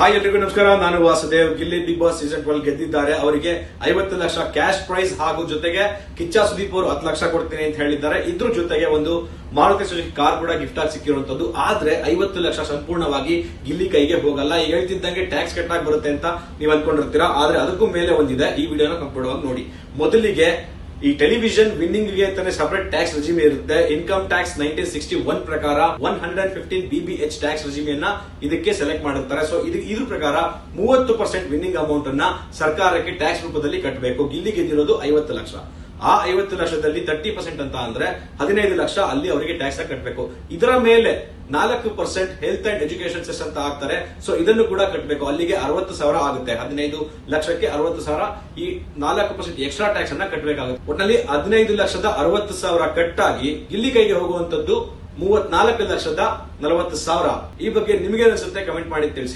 Hi ಎಲ್ರಿಗೂ ನಮಸ್ಕಾರ. ನಾನು Vasudev. Gilli Bigg Boss season 12 ಗೆದ್ದಿದ್ದಾರೆ. ಅವರಿಗೆ 50 ಲಕ್ಷ ಕ್ಯಾಶ್ ಪ್ರೈಸ್ ಹಾಗೂ ಜೊತೆಗೆ ಕಿಚ್ಚ ಸುದೀಪ್ ಅವರು 10 ಲಕ್ಷ ಕೊಡ್ತೀನಿ ಅಂತ ಹೇಳಿದ್ದಾರೆ. ಇದ್ರ ಜೊತೆಗೆ ಒಂದು ಮಾರುತಿ ಸುಜುಕಿ ಕಾರ್ ಕೂಡ ಗಿಫ್ಟ್ ಆಗಿ ಸಿಕ್ಕಿರುವಂತದ್ದು. ಆದ್ರೆ 50 ಲಕ್ಷ ಸಂಪೂರ್ಣವಾಗಿ ಗಿಲ್ಲಿ ಕೈಗೆ ಹೋಗಲ್ಲ. ಈಗ ಹೇಳ್ತಿದ್ದಂಗೆ ಟ್ಯಾಕ್ಸ್ ಕಟ್ಟಾಗಿ ಬರುತ್ತೆ ಅಂತ ನೀವು ಅನ್ಕೊಂಡಿರ್ತೀರಾ. ಆದ್ರೆ ಅದಕ್ಕೂ ಮೇಲೆ ಒಂದಿದೆ. ಈ ವಿಡಿಯೋನ ಕಂಪ್ಲೀಟ್ ಆಗಿ ನೋಡಿ. ಮೊದಲಿಗೆ ಈ ಟೆಲಿವಿಷನ್ ವಿನ್ನಿಂಗ್ ಗೆ ಅಂತಾನೆ ಸಪರೇಟ್ ಟ್ಯಾಕ್ಸ್ ರೆಜಿಮ್ ಇರುತ್ತೆ. ಇನ್ಕಮ್ ಟ್ಯಾಕ್ಸ್ 1961 ಪ್ರಕಾರ 115 BBH ಟ್ಯಾಕ್ಸ್ ರೆಜಿಮ್ ಅನ್ನ ಇದಕ್ಕೆ ಸೆಲೆಕ್ಟ್ ಮಾಡಿರ್ತಾರೆ. ಸೊ ಇದ್ರ ಪ್ರಕಾರ 30% ವಿನ್ನಿಂಗ್ ಅಮೌಂಟ್ ಅನ್ನ ಸರ್ಕಾರಕ್ಕೆ ಟ್ಯಾಕ್ಸ್ ರೂಪದಲ್ಲಿ ಕಟ್ಟಬೇಕು. ಗಿಲ್ಲಿ ಗೆದ್ದಿರೋದು 50 ಲಕ್ಷ. ಆ 50 ಲಕ್ಷದಲ್ಲಿ 30% ಅಂತ ಅಂದ್ರೆ 15 ಲಕ್ಷ ಅಲ್ಲಿ ಅವರಿಗೆ ಟ್ಯಾಕ್ಸ್ ಕಟ್ಟಬೇಕು. ಇದರ ಮೇಲೆ 4% ಹೆಲ್ತ್ ಅಂಡ್ ಎಜುಕೇಶನ್ ಸೆಸ್ ಅಂತ ಹಾಕ್ತಾರೆ. ಸೊ ಇದನ್ನು ಕೂಡ ಕಟ್ಟಬೇಕು. ಅಲ್ಲಿಗೆ 60,000 ಆಗುತ್ತೆ. 15 ಲಕ್ಷಕ್ಕೆ 60,000. ಈ 4% ಎಕ್ಸ್ಟ್ರಾ ಟ್ಯಾಕ್ಸ್ ಅನ್ನ ಕಟ್ಟಬೇಕಾಗುತ್ತೆ. ಒಟ್ಟಿನಲ್ಲಿ 15 ಲಕ್ಷದ 60,000 ಕಟ್ಟಾಗಿ ಗಿಲ್ಲಿ ಕೈಗೆ ಹೋಗುವಂತದ್ದು 34 ಲಕ್ಷದ 40,000. ಈ ಬಗ್ಗೆ ನಿಮಗೆ ಅನಿಸುತ್ತೆ? ಕಮೆಂಟ್ ಮಾಡಿ ತಿಳಿಸಿ.